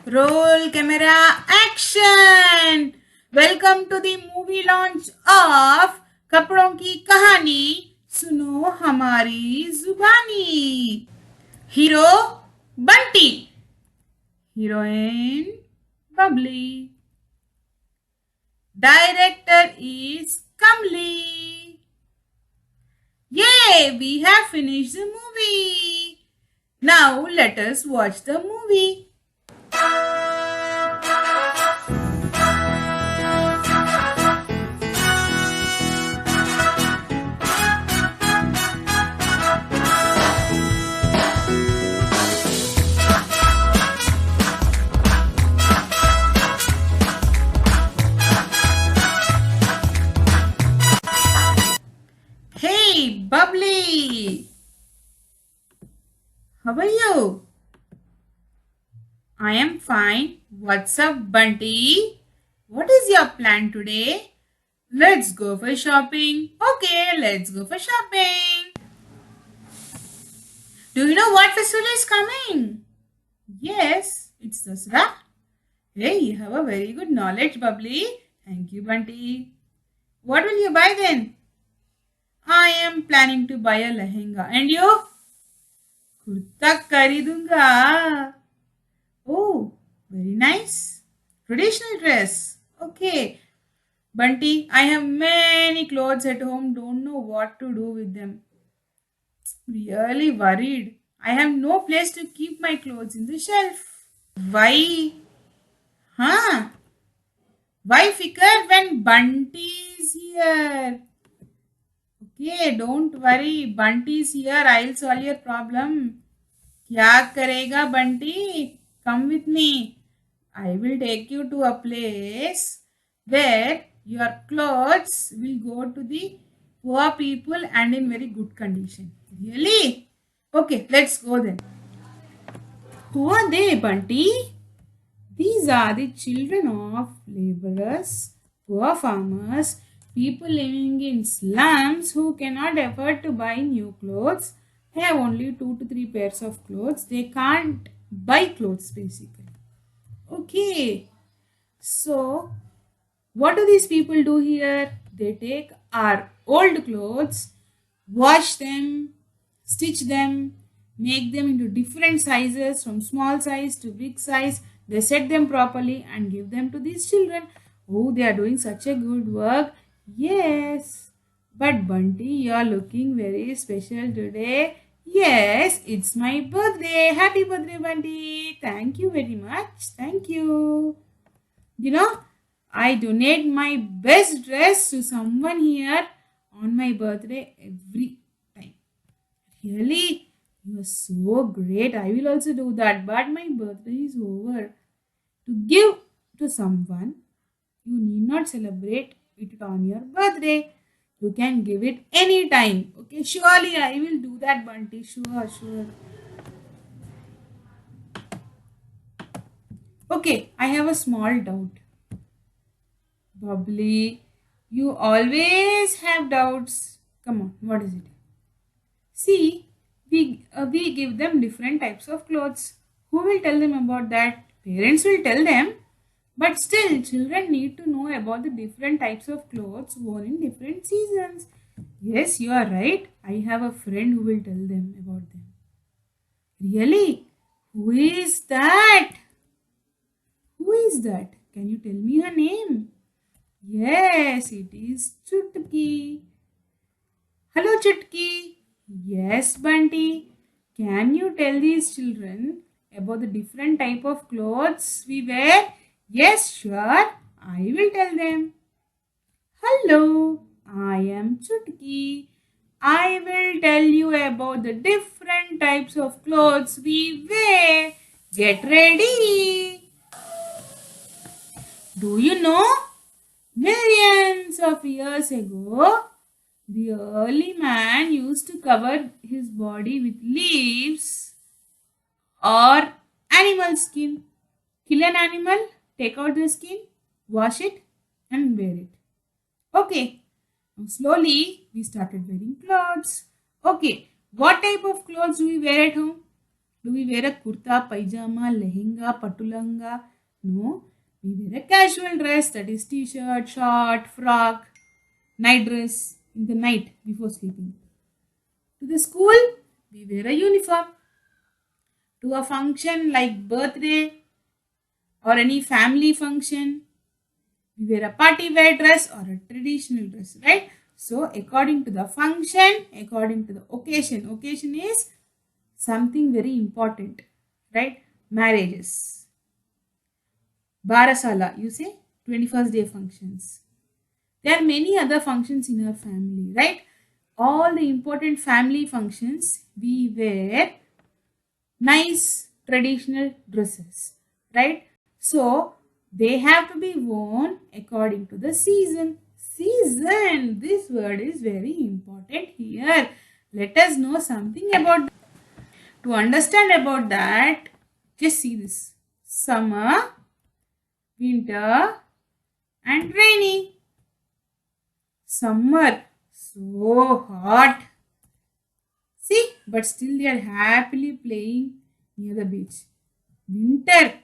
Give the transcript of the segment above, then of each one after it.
Roll camera action. Welcome to the movie launch of कपड़ों की कहानी सुनो हमारी जुबानी. Hero Bunty, heroine Babli, director is Kamli. Yay, we have finished the movie. Now let us watch the movie. Hey, Bubbly! How are you? I am fine. What's up, Bunty? What is your plan today? Let's go for shopping. Okay, let's go for shopping. Do you know what festival is coming? Yes, it's Dasra. Hey, you have a very good knowledge, Bubbly. Thank you, Bunty. What will you buy then? I am planning to buy a lehenga. And you? Kurta खरीदूंगा. Oh, very nice. Traditional dress. Okay. Bunty, I have many clothes at home. Don't know what to do with them. Really worried. I have no place to keep my clothes in the shelf. Why? Huh? Why fikar when Bunty is here? Okay, don't worry. Bunty is here. I'll solve your problem. क्या करेगा Bunty? Come with me. I will take you to a place where your clothes will go to the poor people and in very good condition. Really? Okay, let's go then. Who are they, Bunty? These are the children of laborers, poor farmers, people living in slums who cannot afford to buy new clothes. They have only 2 to 3 pairs of clothes. They can't buy clothes basically. Okay. So, what do these people do here? They take our old clothes, wash them, stitch them, make them into different sizes from small size to big size. They set them properly and give them to these children. Oh, they are doing such a good work. Yes. But Bunty, you are looking very special today. Yes, it's my birthday. Happy birthday, Bunty. Thank you very much. Thank you. You know, I donate my best dress to someone here on my birthday every time. Really? You are so great. I will also do that. But my birthday is over. To give to someone, you need not celebrate it on your birthday. You can give it anytime. Okay, surely I will do that, Bunty. Sure, sure. Okay, I have a small doubt. Bubbly, you always have doubts. Come on, what is it? See, we give them different types of clothes. Who will tell them about that? Parents will tell them. But still, children need to know about the different types of clothes worn in different seasons. Yes, you are right. I have a friend who will tell them about them. Really? Who is that? Who is that? Can you tell me her name? Yes, it is Chutki. Hello, Chutki. Yes, Bunty. Can you tell these children about the different type of clothes we wear? Yes, sure. I will tell them. Hello, I am Chutki. I will tell you about the different types of clothes we wear. Get ready. Do you know? Millions of years ago, the early man used to cover his body with leaves or animal skin. Kill an animal, take out the skin, wash it, and wear it. Okay, now slowly we started wearing clothes. Okay, what type of clothes do we wear at home? Do we wear a kurta, pajama, lehenga, patulanga? No. We wear a casual dress, that is t-shirt, short, frock, night dress in the night before sleeping. To the school, we wear a uniform. To a function like birthday or any family function, we wear a party wear dress or a traditional dress, right? So according to the function, according to the occasion is something very important, right? Marriages, barasala, you say 21st day functions. There are many other functions in our family, right? All the important family functions, we wear nice traditional dresses, right? So they have to be worn according to the season. Season, this word is very important here. Let us know something about that. To understand about that, just see this: summer, winter, and rainy. Summer, so hot. See, but still they are happily playing near the beach. Winter,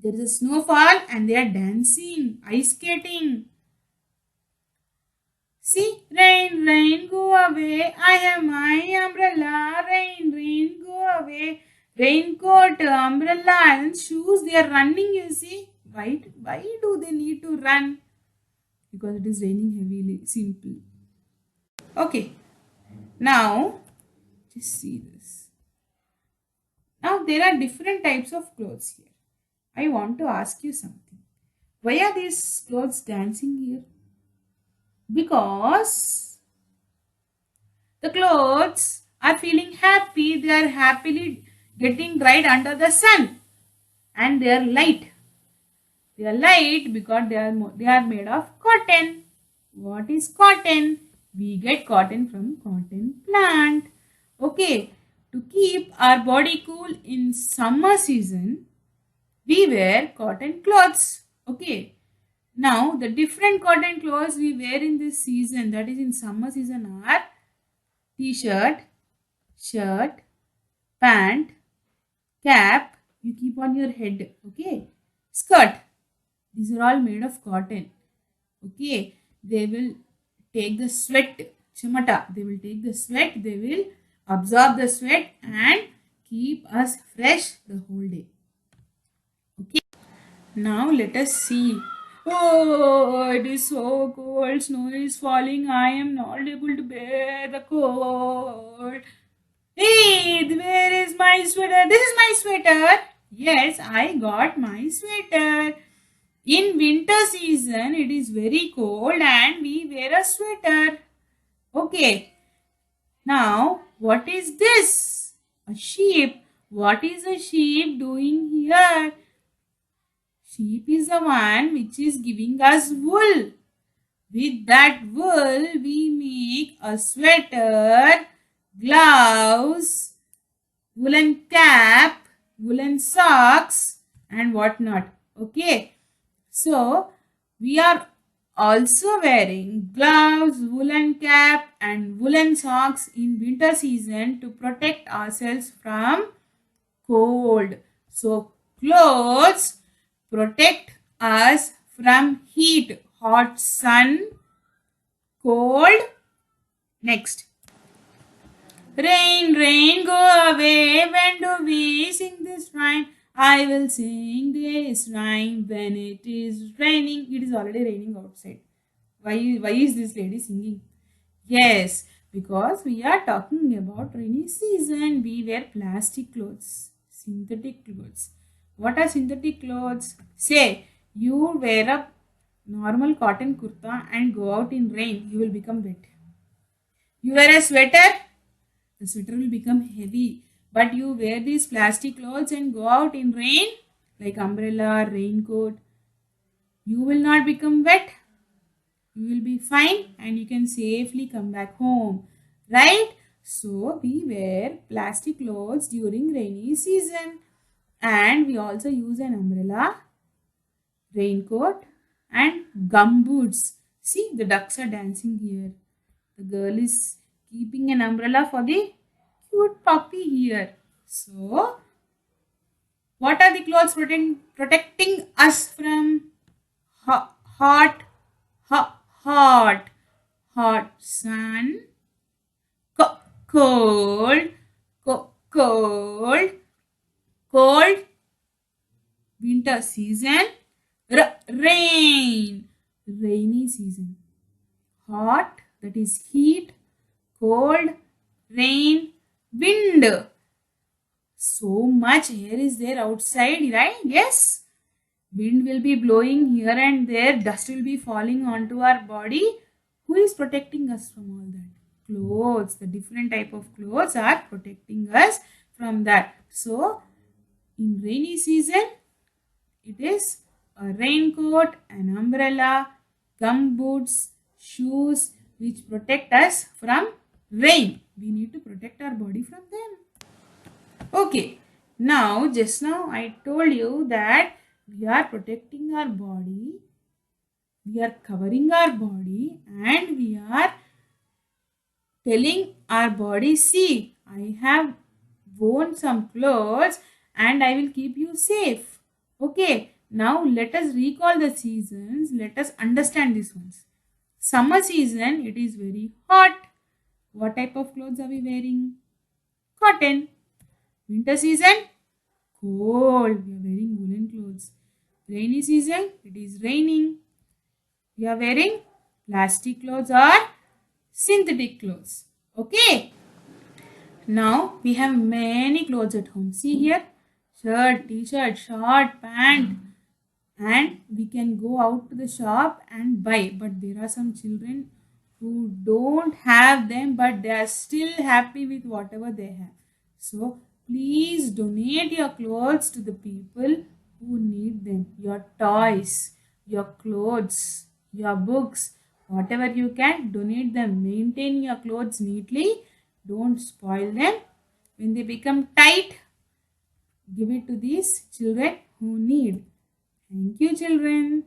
there is a snowfall and they are dancing, ice skating. See, rain, rain, go away. I have my umbrella. Rain, rain, go away. Raincoat, umbrella, and shoes. They are running, you see. Why do they need to run? Because it is raining heavily. Simple. Okay. Now, just see this. Now, there are different types of clothes here. I want to ask you something. Why are these clothes dancing here? Because the clothes are feeling happy. They are happily getting dried under the sun. And they are light. They are light because they are made of cotton. What is cotton? We get cotton from cotton plant. Okay. To keep our body cool in summer season, we wear cotton clothes. Okay. Now, the different cotton clothes we wear in this season, that is in summer season, are t-shirt, shirt, pant, cap, you keep on your head, okay, skirt. These are all made of cotton, okay. They will take the sweat, chamata, they will take the sweat, they will absorb the sweat and keep us fresh the whole day, okay. Now let us see. Oh, it is so cold. Snow is falling. I am not able to bear the cold. Hey, where is my sweater? This is my sweater. Yes, I got my sweater. In winter season, it is very cold and we wear a sweater. Okay. Now, what is this? A sheep. What is a sheep doing here? Sheep is the one which is giving us wool. With that wool, we make a sweater, gloves, woolen cap, woolen socks, and whatnot. Okay. So, we are also wearing gloves, woolen cap, and woolen socks in winter season to protect ourselves from cold. So, clothes protect us from heat, hot sun, cold. Next. Rain, rain, go away. When do we sing this rhyme? I will sing this rhyme when it is raining. It is already raining outside. Why is this lady singing? Yes, because we are talking about rainy season. We wear plastic clothes, synthetic clothes. What are synthetic clothes? Say, you wear a normal cotton kurta and go out in rain, you will become wet. You wear a sweater, the sweater will become heavy. But you wear these plastic clothes and go out in rain, like umbrella, raincoat, you will not become wet. You will be fine and you can safely come back home, right? So we wear plastic clothes during rainy season and we also use an umbrella, raincoat and gumboots. See, the ducks are dancing here. The girl is keeping an umbrella for the cute puppy here. So, what are the clothes protecting us from hot, hot, hot sun, cold, cold, cold winter season, rain, rainy season, hot, that is heat, cold, rain, wind. So much air is there outside, right? Yes. Wind will be blowing here and there, dust will be falling onto our body. Who is protecting us from all that? Clothes, the different type of clothes are protecting us from that. So, in rainy season, it is a raincoat, an umbrella, gum boots, shoes which protect us from rain. We need to protect our body from them. Okay, now just now I told you that we are protecting our body, we are covering our body, and we are telling our body, see, I have worn some clothes and I will keep you safe. Okay, now let us recall the seasons, let us understand these ones. Summer season, it is very hot. What type of clothes are we wearing? Cotton. Winter season, cold. We are wearing woolen clothes. Rainy season, it is raining. We are wearing plastic clothes or synthetic clothes. Okay. Now we have many clothes at home. See here, shirt, t-shirt, short, pant, and we can go out to the shop and buy. But there are some children who don't have them, but they are still happy with whatever they have. So please donate your clothes to the people who need them. Your toys, your clothes, your books, whatever you can, donate them. Maintain your clothes neatly. Don't spoil them. When they become tight, give it to these children who need. Thank you, children.